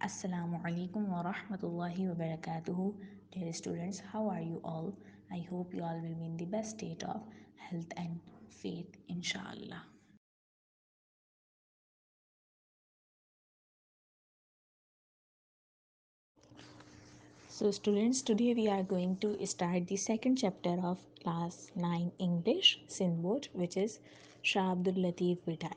Assalamu alaikum wa rahmatullahi wa barakatuhu. Dear students, how are you all? I hope you all will be in the best state of health and faith, inshallah. So, students, today we are going to start the second chapter of class 9 English, Sindh, which is Shah Abdul Latif Bhitai.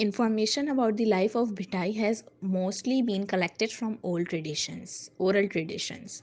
Information about the life of Bhitai has mostly been collected from oral traditions.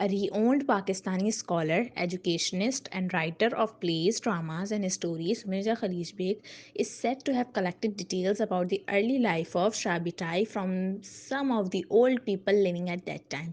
A renowned Pakistani scholar, educationist, and writer of plays, dramas, and stories, Mirza Khalid Beg, is said to have collected details about the early life of Shah Bhitai from some of the old people living at that time.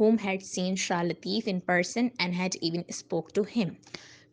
whom had seen Shah Latif in person and had even spoke to him.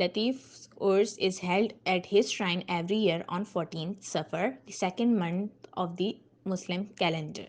Latif's Urs is held at his shrine every year on 14th Safar, the second month of the Muslim calendar.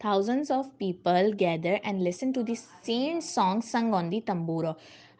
Thousands of people gather and listen to the same song sung on the tamburo.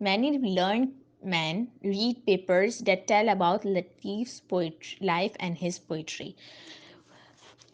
Many learned men read papers that tell about Latif's poetry, life and his poetry.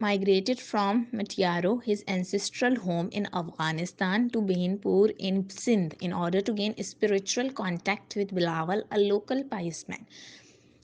migrated from Matiaro, his ancestral home in Afghanistan, to Behnpur in Sindh in order to gain spiritual contact with Bilawal, a local pious man.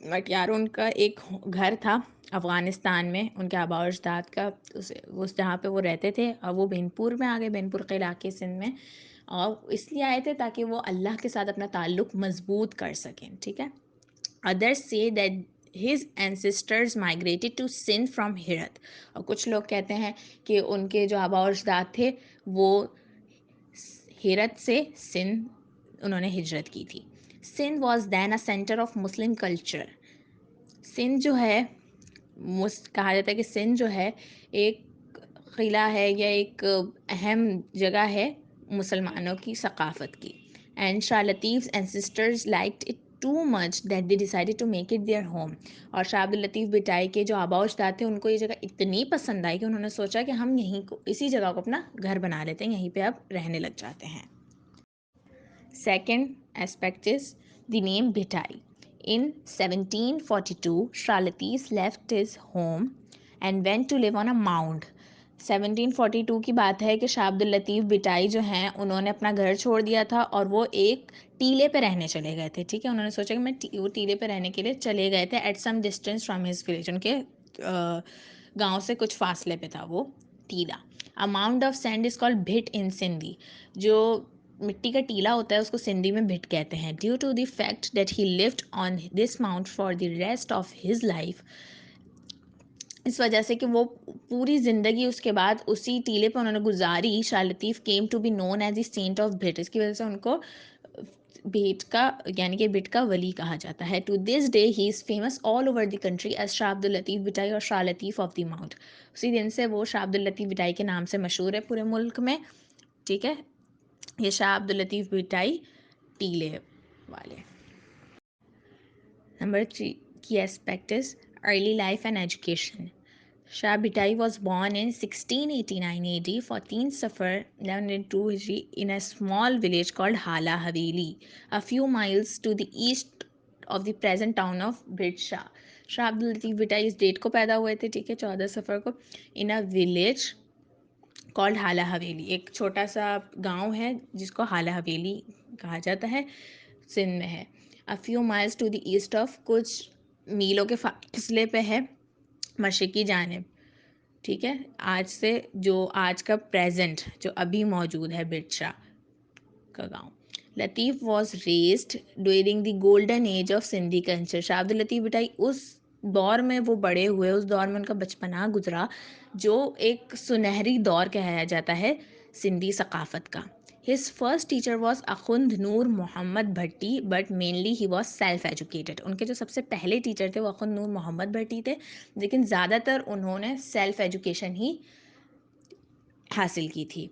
But یار ان کا ایک گھر تھا افغانستان میں، ان کے آباء و اجداد کا، اس جہاں پہ وہ رہتے تھے، اور وہ بینپور میں آ گئے، بینپور کے علاقے سندھ میں، اور اس لیے آئے تھے تاکہ وہ اللہ کے ساتھ اپنا تعلق مضبوط کر سکیں. ٹھیک ہے. ادرس سے that his ancestors migrated to Sindh from Herat. اور کچھ لوگ کہتے ہیں کہ ان کے جو آباء و اجداد تھے وہ ہیرت سے سندھ انہوں نے ہجرت کی تھی. Sindh was then a centre of Muslim culture. Sindh جو ہے کہا جاتا ہے کہ سندھ جو ہے ایک قلعہ ہے یا ایک اہم جگہ ہے مسلمانوں کی ثقافت کی. And Shah Latif's ancestors liked it too much that they decided to make it their home. اور شاہ عبد الطیف بٹائی کے جو آباء و اجداد تھے ان کو یہ جگہ اتنی پسند آئی کہ انہوں نے سوچا کہ ہم یہیں کو اسی جگہ کو اپنا گھر بنا لیتے ہیں، یہیں پہ اب رہنے لگ جاتے ہیں. Second aspect is the name Bhitai. In 1742, Shah Latif left his home and went to live on a mound. 1742 کی بات ہے کہ شاہ عبد اللطیف بٹائی جو ہیں انہوں نے اپنا گھر چھوڑ دیا تھا اور وہ ایک ٹیلے پہ رہنے چلے گئے تھے. ٹھیک ہے. انہوں نے سوچا کہ میں وہ ٹیلے پہ رہنے کے لیے چلے گئے تھے at some distance from his village. ان کے گاؤں سے کچھ فاصلے پہ تھا وہ ٹیلا. A mound of sand is called bhit in Sindhi. جو مٹی کا ٹیلا ہوتا ہے اس کو سندھی میں بھٹ کہتے ہیں. Due to the fact that he lived on this mount for the rest of his life. اس وجہ سے کہ وہ پوری زندگی اس کے بعد اسی ٹیلے پہ انہوں نے گزاری. شاہ لطیف came to be known as the saint of Bhatt. اس کی وجہ سے ان کو بھٹ کا یعنی کہ بھٹ کا ولی کہا جاتا ہے. To this day he is famous all over the country as Shah Abdul Latif بٹائی اور شاہ لطیف آف دی ماؤنٹ. اسی دن سے وہ شاہ عبد اللطیف بٹائی کے نام سے مشہور ہے پورے ملک میں. ٹھیک ہے. یہ شاہ عبد اللطیف بٹائی ٹیلے والے. نمبر 3 کی aspect is early life and education. Shah Bhittai was born in 1689 AD, 14 Safar 1102 Hijri in a small village called Hala Haveli, a few miles to the east of the present town of Bhit Shah. Shah Abdul Latif بٹائی us date کو پیدا ہوئے تھے. ٹھیک ہے. 14 سفر کو in a village called حالا حویلی. ایک چھوٹا سا گاؤں ہے جس کو حالا حویلی کہا جاتا ہے، سندھ میں ہے. A few miles to the east of، کچھ میلوں کے فاصلے پہ ہے مشرقی جانب. ٹھیک ہے. آج سے جو آج کا پریزنٹ جو ابھی موجود ہے بھٹ شاہ کا گاؤں. Latif was raised during the golden age of Sindhi culture. Shah Abdul Latif بٹائی اس دور میں وہ بڑے ہوئے، اس دور میں ان کا بچپنا گزرا جو ایک سنہری دور کہا جاتا ہے سندھی ثقافت کا. His first teacher was اخند Noor Muhammad Bhatti but mainly he was self educated. ان کے جو سب سے پہلے ٹیچر تھے وہ اخند نور محمد بھٹی تھے، لیکن زیادہ تر انہوں نے سیلف ایجوکیشن ہی حاصل کی تھی.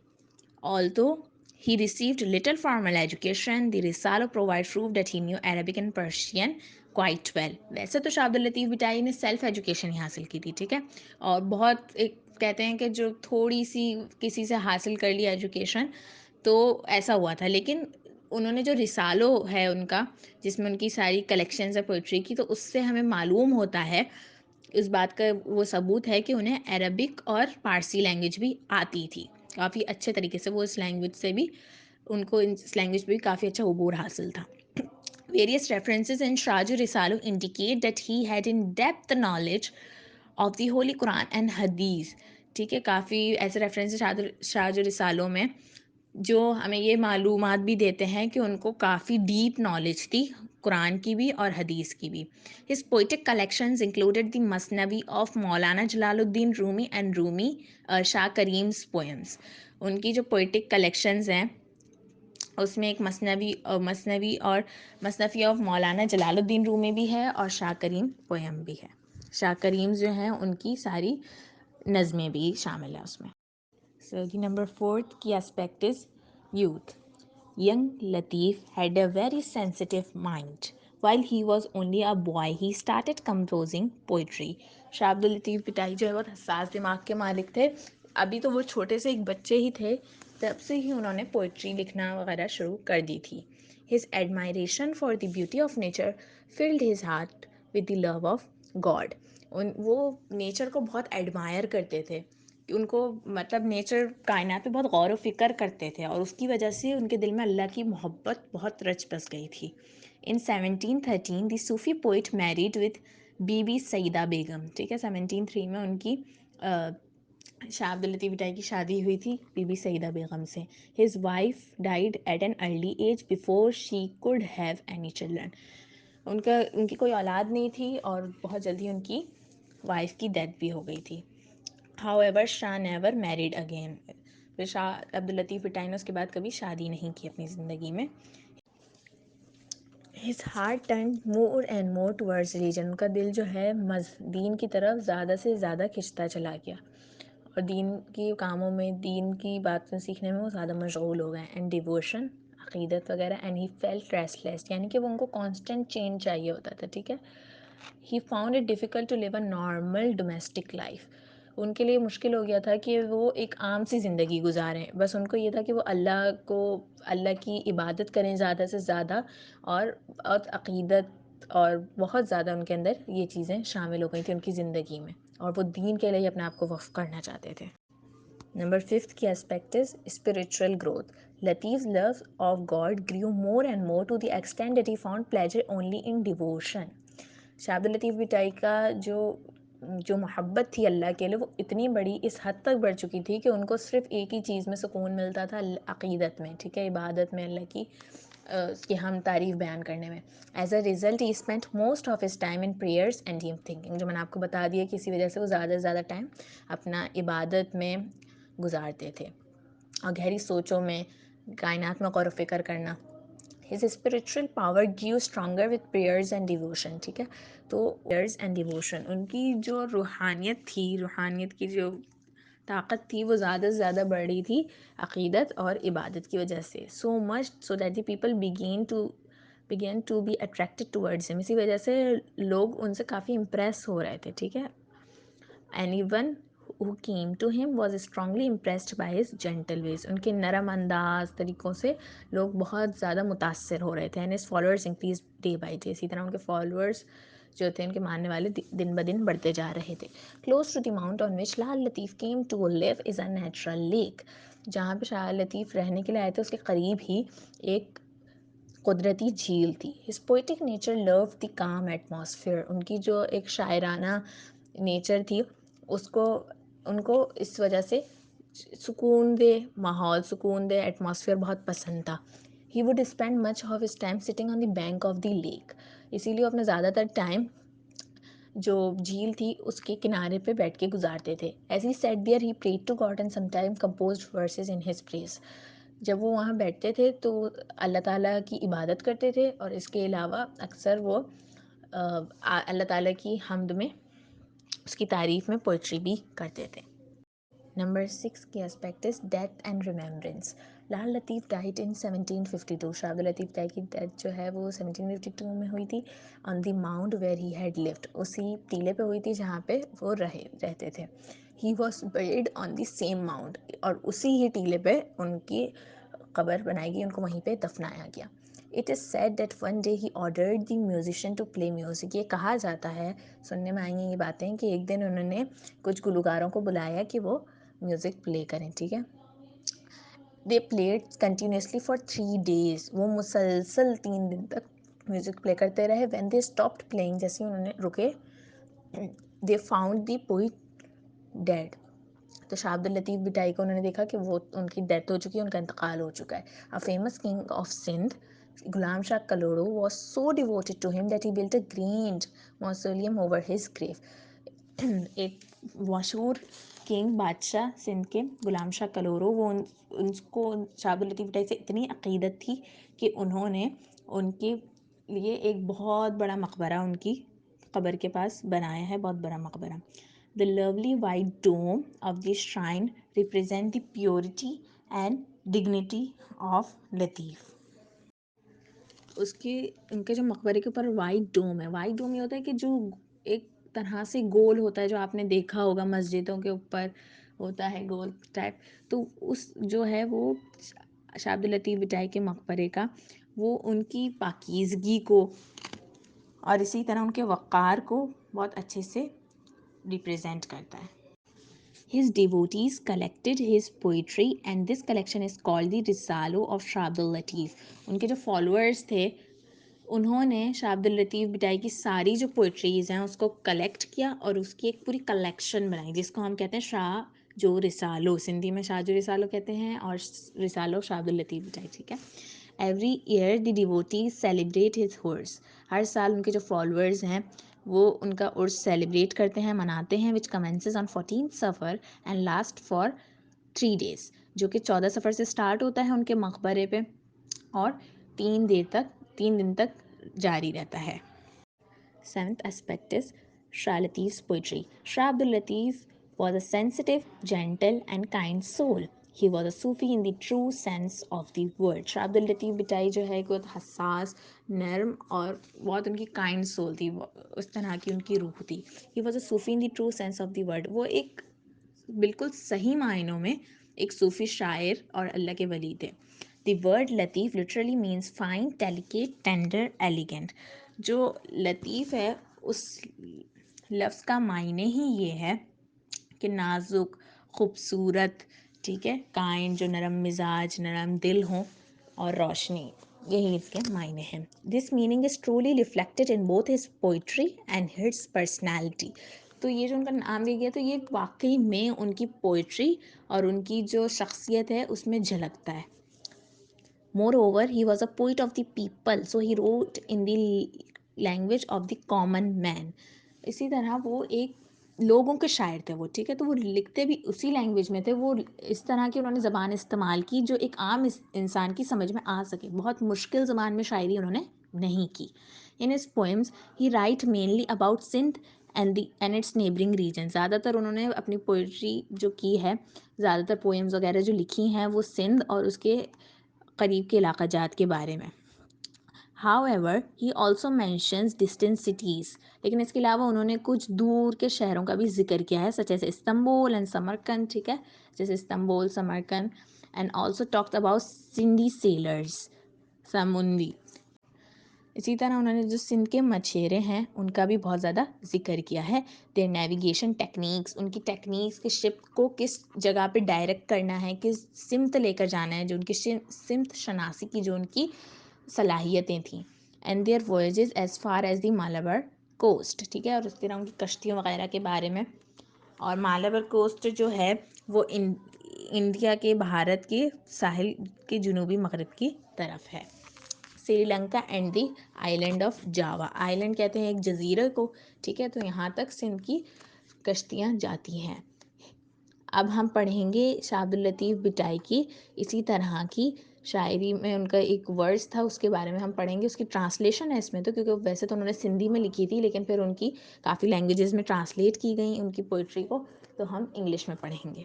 Although he received little formal education, the Risala provides proof that he knew Arabic and Persian quite well. ویسے تو شاہ عبد اللطیف بٹائی نے سیلف ایجوکیشن ہی حاصل کی تھی. ٹھیک ہے. اور بہت ایک کہتے ہیں کہ جو تھوڑی سی کسی سے حاصل کر لی ایجوکیشن تو ایسا ہوا تھا، لیکن انہوں نے جو رسالو ہے ان کا جس میں ان کی ساری کلیکشنز ہے پوئٹری کی، تو اس سے ہمیں معلوم ہوتا ہے، اس بات کا وہ ثبوت ہے کہ انہیں عربک اور فارسی لینگویج بھی آتی تھی کافی اچھے طریقے سے. وہ اس لینگویج سے بھی ان کو اس لینگویج پہ بھی کافی اچھا عبور حاصل تھا. Various references in Shaju Risalu indicate that he had in-depth knowledge of the Holy Quran and Hadith. ٹھیک ہے. کافی ایسے ریفرنسز شاج رسالوں میں جو ہمیں یہ معلومات بھی دیتے ہیں کہ ان کو کافی ڈیپ نالج تھی قرآن کی بھی اور حدیث کی بھی. His poetic collections included the Masnavi of Maulana Jalaluddin Rumi and Rumi Shah Karim's poems. ان کی جو poetic collections ہیں اس میں ایک مثنوی اور مصنفی آف مولانا جلال الدین رومی بھی ہے اور شاہ کریم پویم بھی ہے. شاہ کریم جو ہیں ان کی ساری نظمیں بھی شامل ہیں اس میں. So the number 4th key aspect is youth. Young Latif had a very sensitive mind. While he was only a boy, he started composing poetry. شاہ عبد اللطیف بٹائی جو ہے بہت حساس دماغ کے مالک تھے. ابھی تو وہ چھوٹے سے ایک بچے ہی تھے، تب سے ہی انہوں نے پوئٹری لکھنا وغیرہ شروع کر دی تھی. His admiration for the beauty of nature filled his heart with the love of God. وہ نیچر کو بہت ایڈمائر کرتے تھے، ان کو مطلب نیچر کائنات پہ بہت غور و فکر کرتے تھے اور اس کی وجہ سے ان کے دل میں اللہ کی محبت بہت رچ بس گئی تھی. In 1713 the Sufi poet married with Bibi Saeeda Begum. ٹھیک ہے, 1703 میں ان کی شاہ عبد اللطیف بھٹائی کی شادی ہوئی تھی بی بی سعیدہ بیگم سے. His wife died at an early age before she could have any children. ان کی کوئی اولاد نہیں تھی اور بہت جلدی ان کی وائف کی ڈیتھ بھی ہو گئی تھی. How ever Shah never married again. پھر شاہ عبد اللطیف بھٹائی نے اس کے بعد کبھی شادی نہیں کی اپنی زندگی میں. His heart turned more and more towards religion. ان کا دل جو ہے دین کی طرف زیادہ سے زیادہ کھنچتا چلا گیا اور دین کے کاموں میں, دین کی باتیں سیکھنے میں وہ زیادہ مشغول ہو گئے. اینڈ ڈیووشن, عقیدت وغیرہ. اینڈ ہی فیلٹ ریسٹلیس, یعنی کہ وہ ان کو کانسٹنٹ چینج چاہیے ہوتا تھا. ٹھیک ہے. He found it difficult to live a normal domestic life. ان کے لیے مشکل ہو گیا تھا کہ وہ ایک عام سی زندگی گزاریں. بس ان کو یہ تھا کہ وہ اللہ کی عبادت کریں زیادہ سے زیادہ, اور عقیدت اور بہت زیادہ ان کے اندر یہ چیزیں شامل ہو گئی تھیں ان کی زندگی میں, اور وہ دین کے لیے اپنے آپ کو وقف کرنا چاہتے تھے. نمبر 5 کی aspect is spiritual growth. Latif's love of God grew more and more to the extent that he found pleasure only in devotion. شاہ عبد اللطیف بھٹائی کا جو محبت تھی اللہ کے لیے وہ اتنی بڑی, اس حد تک بڑھ چکی تھی کہ ان کو صرف ایک ہی چیز میں سکون ملتا تھا, عقیدت میں. ٹھیک ہے, عبادت میں, اللہ کی اس کی ہم تعریف بیان کرنے میں. As a result he spent most of his time in prayers and deep thinking. جو میں نے آپ کو بتا دیا کہ اسی وجہ سے وہ زیادہ سے زیادہ ٹائم اپنا عبادت میں گزارتے تھے اور گہری سوچوں میں, کائنات میں غور و فکر کرنا. His spiritual power give stronger with prayers and devotion. ٹھیک ہے, تو پریئرز اینڈ ڈیووشن, ان کی جو روحانیت تھی, روحانیت کی جو طاقت تھی وہ زیادہ سے زیادہ بڑھ رہی تھی عقیدت اور عبادت کی وجہ سے. So much so that the people began to be attracted towards him. اسی وجہ سے لوگ ان سے کافی امپریس ہو رہے تھے. ٹھیک ہے. anyone who came to him was strongly impressed by his gentle ways. ان کے نرم انداز طریقوں سے لوگ بہت زیادہ متاثر ہو رہے تھے. and his followers increased day by day. اسی طرح ان کے فالوورز جو تھے, ان کے ماننے والے دن بدن بڑھتے جا رہے تھے. close to the mount on which Lal Latif came to live is a natural lake. جہاں پہ شاہ لطیف رہنے کے لیے آئے تھے اس کے قریب ہی ایک قدرتی جھیل تھی. his poetic nature loved the calm atmosphere. ان کی جو ایک شاعرانہ نیچر تھی ان کو اس وجہ سے سکون دہ ماحول, سکون دہ ایٹماسفیئر بہت پسند تھا. he would spend much of his time sitting on the bank of the lake. اسی لیے اپنا زیادہ تر ٹائم جو جھیل تھی اس کے کنارے پہ بیٹھ کے گزارتے تھے. as he sat there he prayed to God and sometimes composed verses in his praise. جب وہ وہاں بیٹھتے تھے تو اللہ تعالیٰ کی عبادت کرتے تھے, اور اس کے علاوہ اکثر وہ اللہ تعالیٰ کی حمد میں, اس کی تعریف میں پوئٹری بھی کرتے تھے. نمبر 6 کی aspect is death and ریمیمبرنس. Lal Latif diet ان 1752. شاہ عبد اللطیف بھٹائی کی ڈیتھ جو ہے وہ 1752 میں ہوئی تھی. On the mount where he had left. اسی ٹیلے پہ ہوئی تھی جہاں پہ وہ رہتے تھے. He was bred on the same mount. اور اسی ہی ٹیلے پہ ان کی قبر بنائی گئی, ان کو وہیں پہ دفنایا گیا. It is said that one day he ordered the musician to play music. یہ کہا جاتا ہے, سننے میں آئی ہیں یہ باتیں, کہ ایک دن انہوں نے کچھ گلوکاروں کو بلایا کہ وہ میوزک پلے کریں. ٹھیک ہے. They played continuously for 3 days. وہ مسلسل 3 دن تک میوزک پلے کرتے رہے. When they stopped playing, جیسے انہوں نے رکے, they found the poet dead. تو شاہ عبد اللطیف بھٹائی کو انہوں نے دیکھا کہ وہ ان کی ڈیتھ ہو چکی ہے, ان کا انتقال ہو چکا ہے. A famous king of Sindh, Ghulam Shah کلوڑو, was so devoted to him that he built a grand mausoleum over his grave. ایک مشہور کنگ, بادشاہ سندھ کے, غلام شاہ کلورو, وہ ان کو شاہ عبد اللطیف بھٹائی سے اتنی عقیدت تھی کہ انہوں نے ان کے لیے ایک بہت بڑا مقبرہ ان کی قبر کے پاس بنایا ہے, بہت بڑا مقبرہ. The lovely white dome of the shrine represent the purity and dignity of Latif. ان کے جو مقبرے کے اوپر وائٹ ڈوم ہے. وائٹ ڈوم یہ ہوتا ہے کہ جو ایک طرح سے گول ہوتا ہے, جو آپ نے دیکھا ہوگا مسجدوں کے اوپر ہوتا ہے گول ٹائپ. تو اس جو ہے وہ شاہ عبد اللطیف بھٹائی کے مقبرے کا, وہ ان کی پاکیزگی کو اور اسی طرح ان کے وقار کو بہت اچھے سے ریپریزینٹ کرتا ہے. His devotees collected his poetry and this collection is called the Risalo of Shah Abdul Latif. ان کے جو فالوورز تھے انہوں نے شاہ عبد اللطیف بٹائی کی ساری جو پوئٹریز ہیں اس کو کلیکٹ کیا اور اس کی ایک پوری کلیکشن بنائی جس کو ہم کہتے ہیں شاہ جو رسالو، سندھی میں شاہ جو رسالو کہتے ہیں اور رسالو شاہ عبد اللطیف بٹائی. ٹھیک ہے. ایوری ایئر دی ڈیووٹیز سیلیبریٹ ہز عرس. ہر سال ان کے جو فالوورز ہیں وہ ان کا عرس سیلیبریٹ کرتے ہیں، مناتے ہیں، وچ کمنسز آن 14 صفر اینڈ لاسٹ فار 3 days، جو کہ 14 صفر سے اسٹارٹ ہوتا ہے ان کے مقبرے پہ اور 3 دن تک جاری رہتا ہے. 7th aspect is Shah Latif's poetry. Shah Abdul Latif was a sensitive, gentle and kind soul. He was a Sufi in the true sense of the word. شاہ عبد اللطیف بٹائی جو ہے بہت حساس، نرم اور بہت ان کی کائنڈ سول تھی، اس طرح کی ان کی روح تھی. He was a Sufi in the true sense of the word. وہ ایک بالکل صحیح معنوں میں ایک صوفی شاعر اور اللہ کے ولی تھے. دی ورڈ لطیف literally means fine, delicate, tender, elegant. جو لطیف ہے اس لفظ کا معنی ہی یہ ہے کہ نازک، خوبصورت، ٹھیک ہے، کائنڈ، جو نرم مزاج، نرم دل ہوں اور روشنی، یہی اس کے معنی ہیں. This meaning is truly reflected in both his poetry and his personality. تو یہ جو ان کا نام دیا گیا تو یہ واقعی میں ان کی پوئٹری اور ان کی جو شخصیت ہے اس میں جھلکتا ہے. Moreover, he was a poet of the people, so he wrote in the language of the common man. اسی طرح وہ ایک لوگوں کے شاعر تھے وہ، ٹھیک ہے، تو وہ لکھتے بھی اسی لینگویج میں تھے. وہ اس طرح کی انہوں نے زبان استعمال کی جو ایک عام انسان کی سمجھ میں آ سکے. بہت مشکل زبان میں شاعری انہوں نے نہیں کی. In his poems, he write mainly about Sindh and its neighboring regions. زیادہ تر انہوں نے اپنی پوئٹری جو کی ہے، زیادہ تر پوئمز وغیرہ جو لکھی ہیں وہ سندھ اور اس کے قریب کے علاقہ جات کے بارے میں. However, he also mentions distant cities. لیکن اس کے علاوہ انہوں نے کچھ دور کے شہروں کا بھی ذکر کیا ہے، such as Istanbul and Samarkand, ٹھیک ہے، جیسے Istanbul, Samarkand. And also talked about Sindhi sailors، سمندی. اسی طرح انہوں نے جو سندھ کے مچھیرے ہیں ان کا بھی بہت زیادہ ذکر کیا ہے. دیر نیویگیشن ٹیکنیکس، ان کی ٹیکنیکس کہ شپ کو کس جگہ پہ ڈائریکٹ کرنا ہے، کس سمت لے کر جانا ہے، جو ان کی سمت شناسی کی جو ان کی صلاحیتیں تھیں. And their voyages as far as the Malabar coast, ٹھیک ہے، اور اس طرح ان کی کشتیوں وغیرہ کے بارے میں. اور مالابر کوسٹ جو ہے وہ انڈیا کے، بھارت کے ساحل کے جنوبی مغرب کی طرف ہے. Sri Lanka and the island of Java, island کہتے ہیں ایک جزیرے کو، ٹھیک ہے، تو یہاں تک سندھ کی کشتیاں جاتی ہیں. اب ہم پڑھیں گے شاہ عبد اللطیف بٹائی کی اسی طرح کی شاعری میں ان کا ایک ورس تھا، اس کے بارے میں ہم پڑھیں گے. اس کی ٹرانسلیشن ہے اس میں تو، کیونکہ ویسے تو انہوں نے سندھی میں لکھی تھی لیکن پھر ان کی کافی لینگویجز میں ٹرانسلیٹ کی گئیں ان کی پوئٹری کو، تو ہم انگلش میں پڑھیں گے.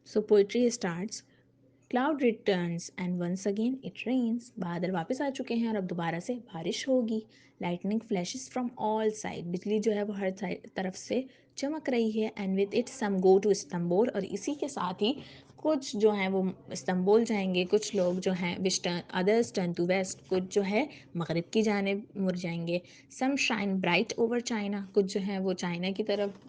So poetry starts. Cloud returns and once again it rains. بادل واپس آ چکے ہیں اور اب دوبارہ سے بارش ہوگی. Lightning flashes from all side. بجلی جو ہے وہ ہر طرف سے چمک رہی ہے. And with it some go to Istanbul. اور اسی کے ساتھ ہی کچھ جو ہیں وہ استنبول جائیں گے، کچھ لوگ جو ہیں ادرس ٹرن ٹو ویسٹ، کچھ جو ہے مغرب کی جانب مڑ جائیں گے. Some shine bright over China. کچھ جو ہیں وہ چائنا کی طرف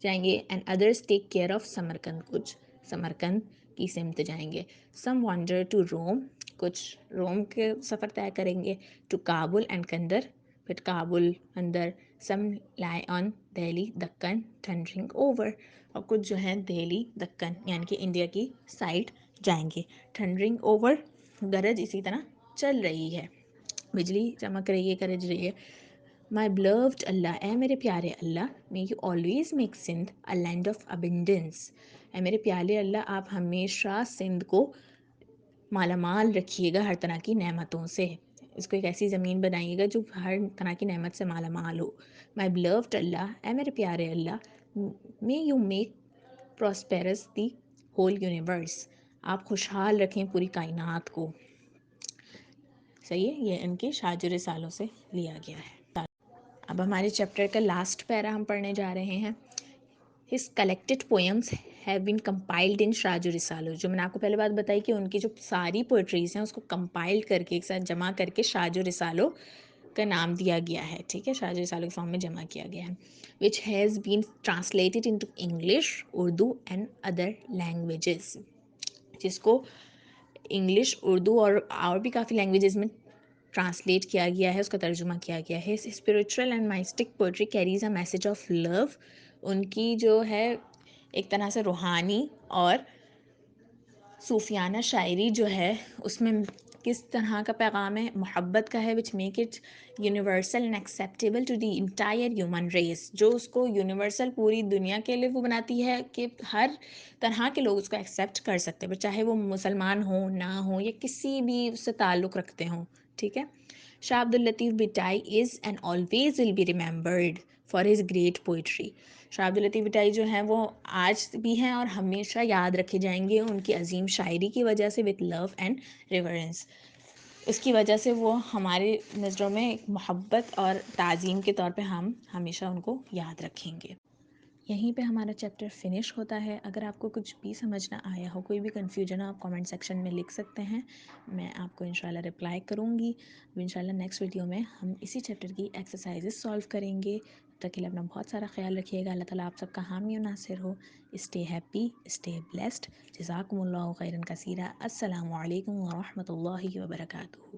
جائیں گے. And others take care of Samarkand. کچھ سمرقند کی سمت جائیں گے. Some wander to Rome. کچھ روم کے سفر طے کریں گے. To Kabul and Kandahar. پھر کابل، اندر. Some lie on Delhi, Deccan, thundering over. اور کچھ جو ہیں دہلی، دکن یعنی کہ انڈیا کی سائڈ جائیں گے. تھنڈرنگ اوور، گرج اسی طرح چل رہی ہے، بجلی چمک رہی ہے، گرج رہی ہے. مائی بلوڈ اللہ، اے میرے پیارے اللہ. May you always make Sindh a land of abundance. اے میرے پیارے اللہ آپ ہمیشہ سندھ کو مالا مال رکھیے گا ہر طرح کی نعمتوں سے. اس کو ایک ایسی زمین بنائیے گا جو ہر طرح کی نعمت سے مالا مال ہو. مائی بلوڈ اللہ، اے میرے پیارے اللہ. May you make prosperous the whole universe. آپ خوشحال رکھیں پوری کائنات کو. صحیح ہے، یہ ان کے شاہ رسالوں سے لیا گیا ہے. اب ہمارے چیپٹر کا لاسٹ پیرا ہم پڑھنے جا رہے ہیں. His collected poems have been compiled in شاہ رسالو. جو میں نے آپ کو پہلے بات بتائی کہ ان کی جو ساری پوئٹریز ہیں اس کو کمپائل کر کے ایک ساتھ جمع کر کے شاہ رسالو کا نام دیا گیا ہے، ٹھیک ہے، شاہ رسالو کے فارم میں جمع کیا گیا ہے. which has been translated into English, Urdu and other languages. جس کو انگلش، اردو اور بھی کافی لینگویجز میں ٹرانسلیٹ کیا گیا ہے، اس کا ترجمہ کیا گیا ہے. Spiritual and mystic poetry carries a message of love. ان کی جو ہے ایک طرح سے روحانی اور صوفیانہ شاعری جو ہے اس میں کس طرح کا پیغام ہے، محبت کا ہے، which make it universal and acceptable to the entire human race, جو اس کو یونیورسل پوری دنیا کے لیے وہ بناتی ہے کہ ہر طرح کے لوگ اس کو ایکسیپٹ کر سکتے ہیں، چاہے وہ مسلمان ہوں نہ ہوں یا کسی بھی اس سے تعلق رکھتے ہوں. ٹھیک ہے. Shah Abdul Latif Bhittai is and always will be remembered for his great poetry. Shah Abdul Latif Bhittai جو ہیں وہ آج بھی ہیں اور ہمیشہ یاد رکھے جائیں گے ان کی عظیم شاعری کی وجہ سے، وتھ لو اینڈ ریورنس. اس کی وجہ سے وہ ہماری نظروں میں ایک محبت اور تعظیم کے طور پہ ہم ہمیشہ ان کو یاد رکھیں گے. یہیں پہ ہمارا چیپٹر فنش ہوتا ہے. اگر آپ کو کچھ بھی سمجھ نہ آیا ہو، کوئی بھی کنفیوژن ہو، آپ کامنٹ سیکشن میں لکھ سکتے ہیں، میں آپ کو انشاءاللہ رپلائی کروں گی. انشاءاللہ نیکسٹ ویڈیو میں ہم اسی چیپٹر کی ایکسرسائزز سالو کریں گے. تب تک کے لیے اپنا بہت سارا خیال رکھیے گا. اللہ تعالیٰ آپ سب کا حامی و ناصر ہو. Stay happy, stay blessed. جزاکم اللہ خیرا کثیرا. السلام علیکم ورحمۃ اللہ وبرکاتہ.